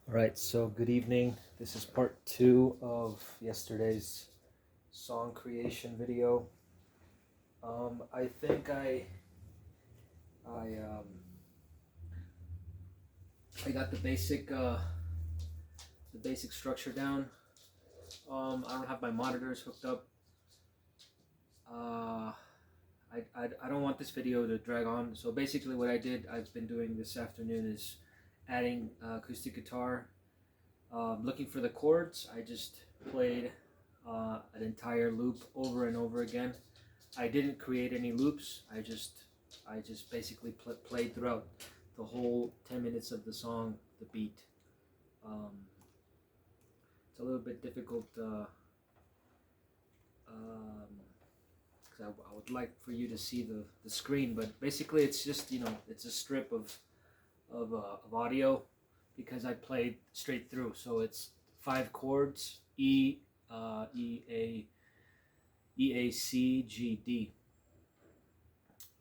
All right, so good evening. This is part two of yesterday's song creation video. I think I um, I got the basic structure down. I don't have my monitors hooked up. I don't want this video to drag on. So basically, what I've been doing this afternoon is adding acoustic guitar. Looking for the chords, I just played an entire loop over and over again. I didn't create any loops. I just basically played throughout the whole 10 minutes of the song, the beat. Um, it's a little bit difficult because I would like for you to see the screen, but basically it's just, it's a strip of audio because I played straight through. So it's 5 chords: E, A, C, G, D.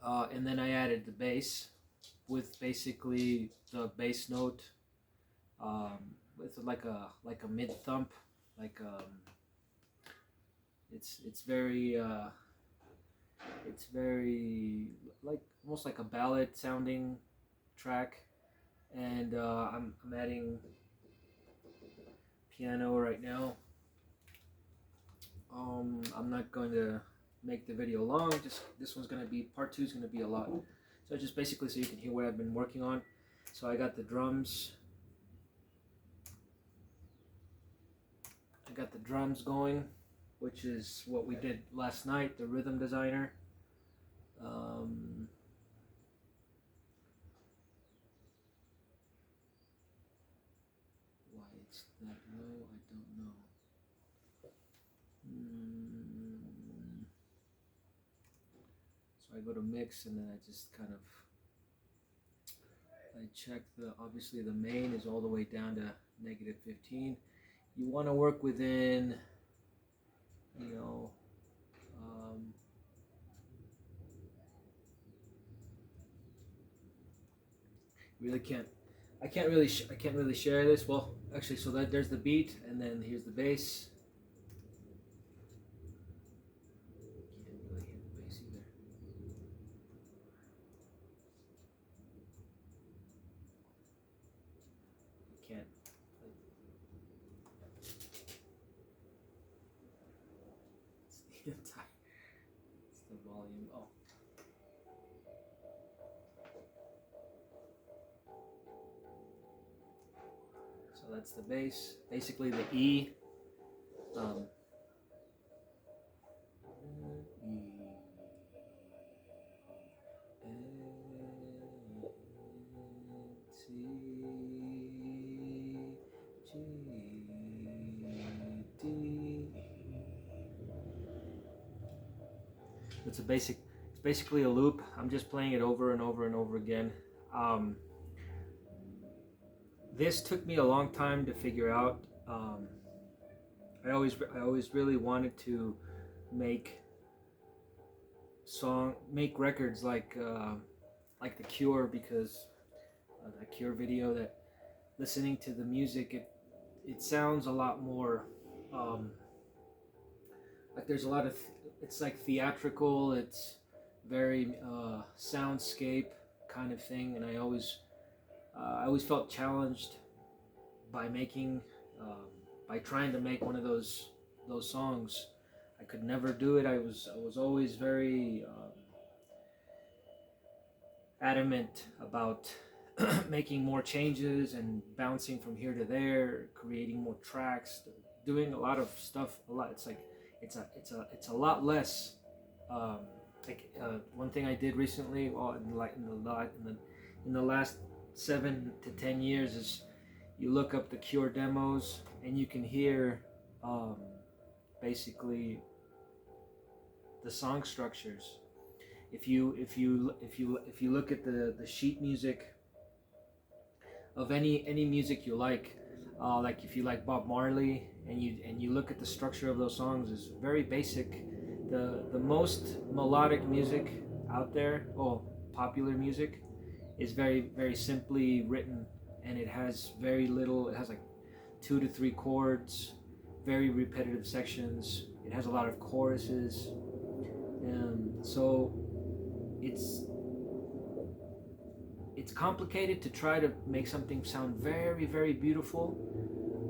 And then I added the bass with basically the bass note with like a mid thump, like it's very like almost like a ballad sounding track, and I'm adding piano right now. I'm not going to make the video long. Just this one's gonna be part two is gonna be a lot. So just basically so you can hear what I've been working on. So I got the drums. I got the drums going, which is what we did last night. The rhythm designer. Why it's that low, I don't know. So I go to mix and then I just kind of I check obviously the main is all the way down to -15. You want to work within, you know, really can't. I can't really share this. Well, actually, so there's the beat, and then here's the bass. Can't really hear the bass either. I can't. It's the entire. It's the volume. Oh. So that's the bass. Basically, the E. It's basically a loop. I'm just playing it over and over and over again. This took me a long time to figure out. I always really wanted to make records like The Cure, because the Cure video, that listening to the music, it sounds a lot more like there's a lot of it's like theatrical. It's very soundscape kind of thing, and I always felt challenged by making by trying to make one of those songs. I could never do it. I was always very adamant about making more changes and bouncing from here to there, creating more tracks, doing a lot of stuff. It's like it's a lot less. One thing I did recently, well, in the last 7 to 10 years, is you look up the Cure demos and you can hear basically the song structures. If you look at the sheet music of any music you like if you like Bob Marley, and you look at the structure of those songs, is very basic. The most melodic music out there, popular music, is very simply written, and it has very little. It has like 2 to 3 chords, very repetitive sections. It has a lot of choruses, so it's it's complicated to try to make something sound very, very beautiful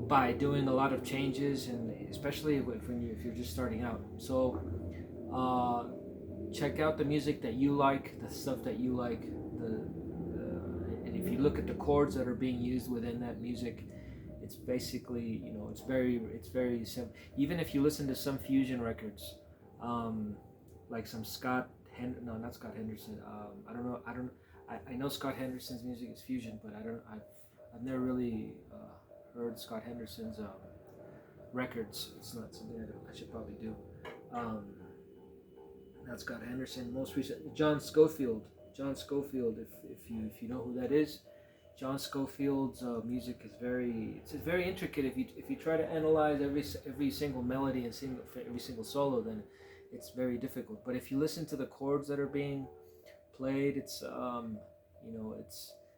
by doing a lot of changes, and especially if you're just starting out. So uh, check out the music that you like, the stuff that you like, and if you look at the chords that are being used within that music, it's basically, it's very simple. Even if you listen to some fusion records, like some no, not Scott Henderson. I know Scott Henderson's music is fusion, but I've never really heard Scott Henderson's records. It's not something that I should probably do. Not Scott Henderson. Most recent, John Scofield. John Scofield. If you know who that is, John Scofield's music is very intricate. If you try to analyze every single melody and every single solo, then it's very difficult. But if you listen to the chords that are being played, it's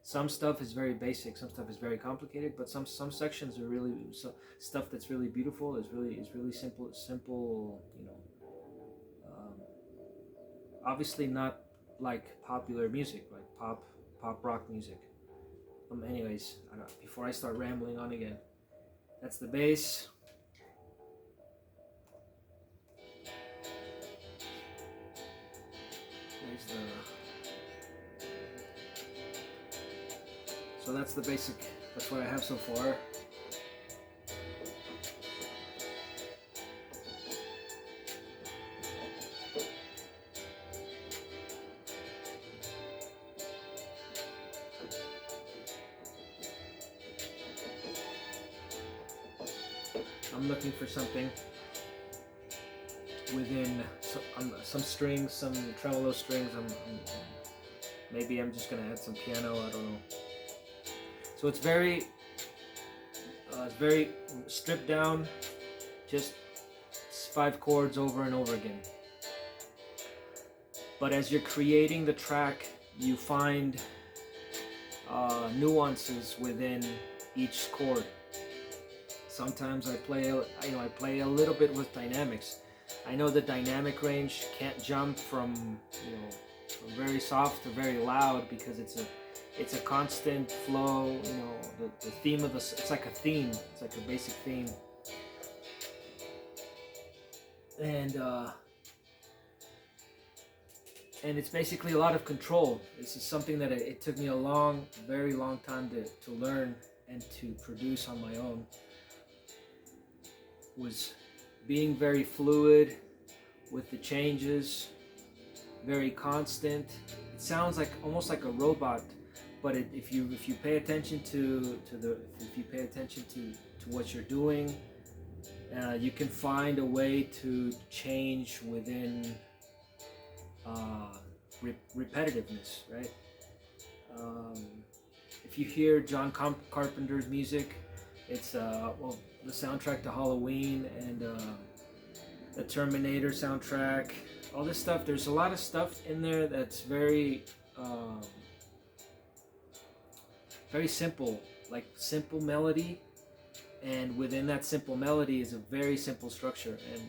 some stuff is very basic, some stuff is very complicated, but some sections are really stuff that's really beautiful, is really simple. Obviously not like popular music, like pop rock music. Anyways, before I start rambling on again, that's the bass. So that's the basic, that's what I have so far. I'm looking for something within some strings, some tremolo strings. Maybe I'm just gonna add some piano. I don't know. So it's very stripped down, just 5 chords over and over again. But as you're creating the track, you find nuances within each chord. Sometimes I play a little bit with dynamics. I know the dynamic range can't jump from from very soft to very loud, because it's a constant flow. The theme of it's like a theme. It's like a basic theme, and it's basically a lot of control. This is something that it took me a very long time to learn and to produce on my own. Was being very fluid with the changes, very constant. It sounds like almost like a robot, but if you pay attention to what you're doing, you can find a way to change within repetitiveness, right? If you hear John Carpenter's music, it's the soundtrack to Halloween and the Terminator soundtrack, all this stuff. There's a lot of stuff in there that's very simple, like simple melody, and within that simple melody is a very simple structure, and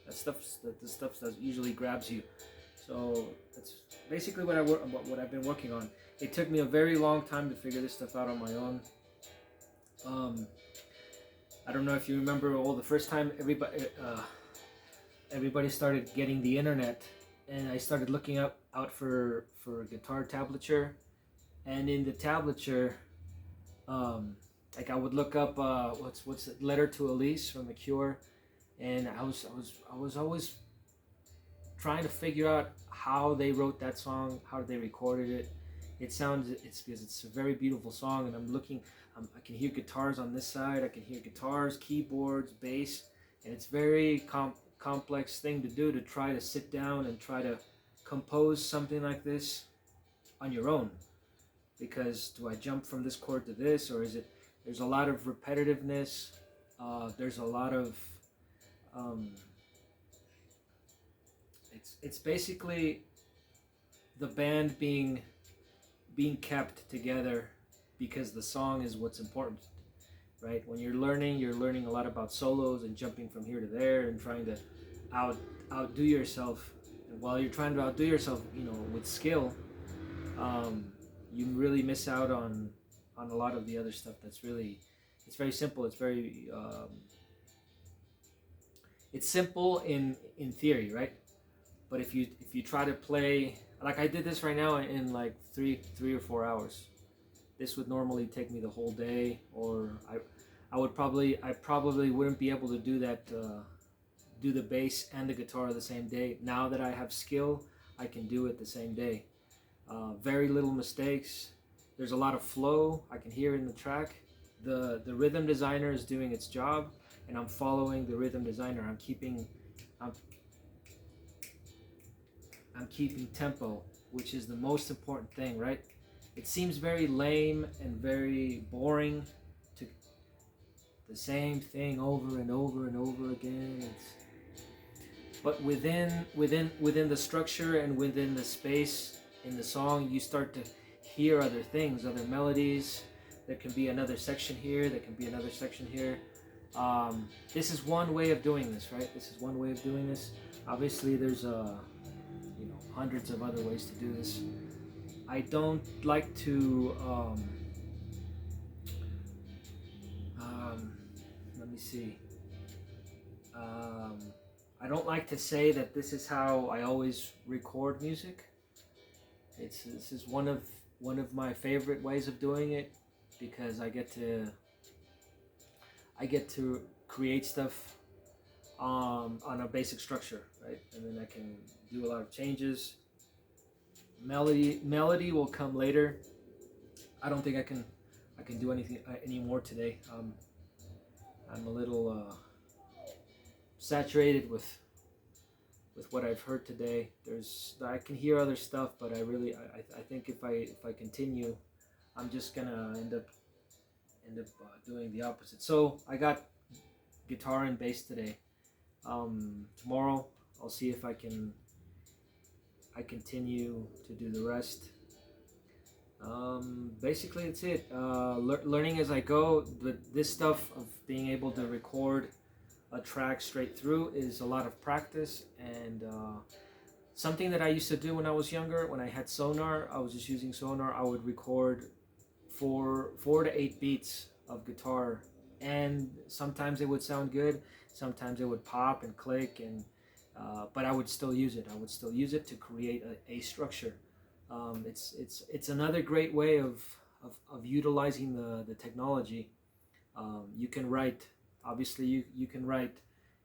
the stuff that usually grabs you. So that's basically what I've been working on. It took me a very long time to figure this stuff out on my own. I don't know if you remember, the first time everybody started getting the internet, and I started looking out for guitar tablature, and in the tablature, like I would look up what's it, Letter to Elise from The Cure, and I was always trying to figure out how they wrote that song, how they recorded it. It's because it's a very beautiful song, and I'm looking. I can hear guitars on this side. I can hear guitars, keyboards, bass, and it's very complex thing to do, to try to sit down and try to compose something like this on your own. Because do I jump from this chord to this, or is it? There's a lot of repetitiveness. There's a lot of it's basically the band being kept together because the song is what's important, right? When you're learning a lot about solos and jumping from here to there and trying to out outdo yourself. And while you're trying to outdo yourself, with skill, you really miss out on a lot of the other stuff. It's very simple. It's simple in theory, right? But if you try to play, like I did this right now in like 3 or 4 hours. This would normally take me the whole day, or I probably wouldn't be able to do that, do the bass and the guitar the same day. Now that I have skill, I can do it the same day. Very little mistakes. There's a lot of flow. I can hear it in the track. The rhythm designer is doing its job, and I'm following the rhythm designer. I'm keeping tempo, which is the most important thing, right? It seems very lame and very boring to the same thing over and over and over again. But within the structure and within the space in the song, you start to hear other things, other melodies. There can be another section here. There can be another section here. This is one way of doing this, right? This is one way of doing this. Obviously, there's hundreds of other ways to do this. I don't like to. Let me see. I don't like to say that this is how I always record music. This is one of my favorite ways of doing it, because I get to create stuff on a basic structure, right? And then I can do a lot of changes. Melody will come later. I don't think I can do anything anymore today. I'm a little saturated with what I've heard today. I can hear other stuff, but I think if I continue, I'm just gonna end up doing the opposite. So I got guitar and bass today. Tomorrow I'll see if I continue to do the rest. Basically that's it. Learning as I go. This stuff of being able to record a track straight through is a lot of practice, and something that I used to do when I was younger. When I had Sonar, I was just using Sonar. I would record 4 to 8 beats of guitar, and sometimes it would sound good, sometimes it would pop and click, and but I would still use it. I would still use it to create a structure. It's another great way of utilizing the technology. You can write, obviously you can write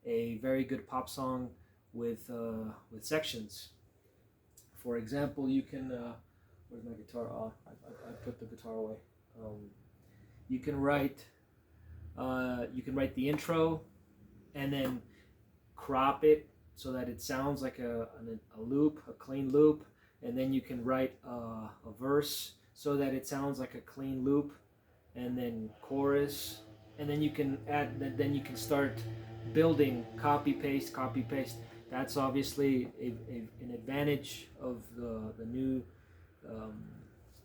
a very good pop song with sections. For example, you can where's my guitar? Oh, I put the guitar away. You can write the intro and then crop it so that it sounds like a loop, a clean loop, and then you can write a verse so that it sounds like a clean loop, and then chorus, and then you can add. Then you can start building, copy paste. That's obviously an advantage of the new.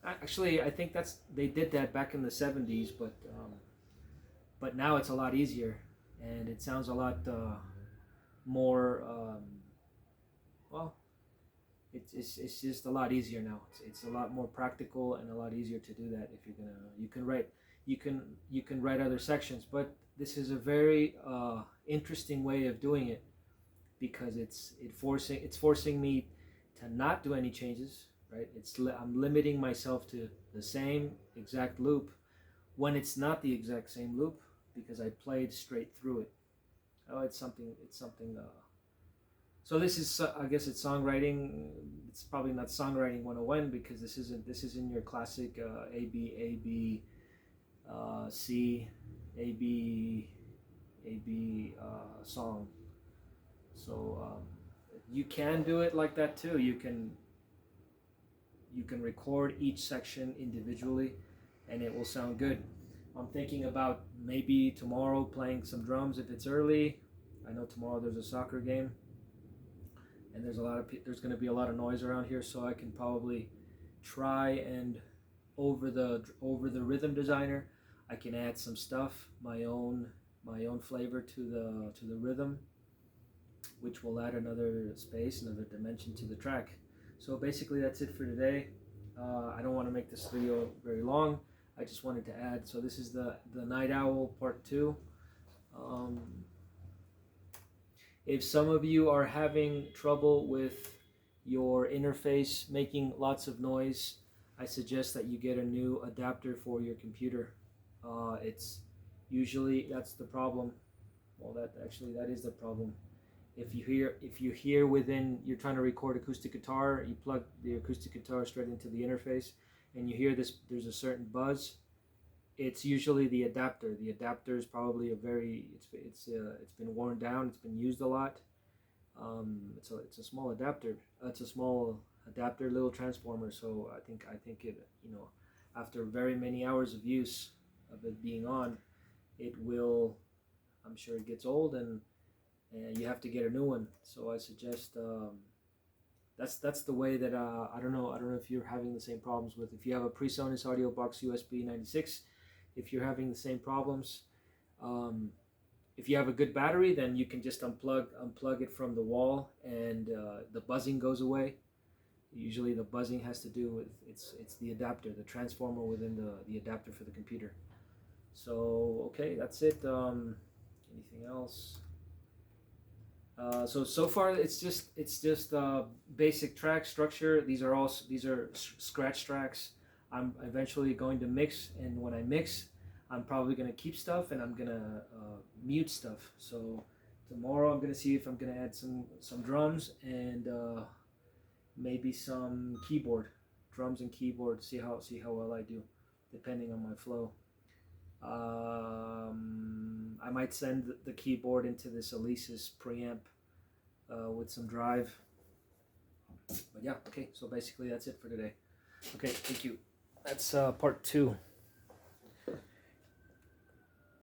Actually, I think they did that back in the 70s, but now it's a lot easier, and it sounds a lot more. Well, it's just a lot easier now. It's a lot more practical and a lot easier to do that if you can write other sections. But this is a very interesting way of doing it, because it's forcing me to not do any changes, right? I'm limiting myself to the same exact loop when it's not the exact same loop, because I played straight through it. Oh, it's something. So this is, I guess it's songwriting. It's probably not songwriting 101, because this isn't your classic A B C A B song. So you can do it like that too. You can record each section individually, and it will sound good. I'm thinking about maybe tomorrow playing some drums if it's early. I know tomorrow there's a soccer game, and there's going to be a lot of noise around here, so I can probably try and over the rhythm designer, I can add some stuff, my own flavor to the rhythm, which will add another space, another dimension to the track. So basically that's it for today. I don't want to make this video very long. I just wanted to add, so this is the Night Owl part 2. If some of you are having trouble with your interface making lots of noise, I suggest that you get a new adapter for your computer. It's usually, that's the problem. Well, that is the problem. If you hear within, you're trying to record acoustic guitar, you plug the acoustic guitar straight into the interface, and you hear this, there's a certain buzz. It's usually the adapter. The adapter is probably it's been worn down. It's been used a lot. It's a small adapter. It's a small adapter, little transformer. So I think it, after very many hours of use of it being on, it will. I'm sure it gets old and you have to get a new one. So I suggest that's the way that I don't know if you're having the same problems with, if you have a PreSonus Audio Box USB 96, if you're having the same problems. If you have a good battery, then you can just unplug it from the wall, and the buzzing goes away. Usually the buzzing has to do with it's the adapter, the transformer within the adapter for the computer. So okay, that's it. Anything else? So far it's just basic track structure. These are scratch tracks. I'm eventually going to mix, and when I mix, I'm probably going to keep stuff and I'm going to mute stuff. So tomorrow I'm going to see if I'm going to add some drums and maybe some drums and keyboard. See how well I do, depending on my flow. I might send the keyboard into this Alesis preamp with some drive. But yeah, okay, so basically that's it for today. Okay, thank you. That's part 2.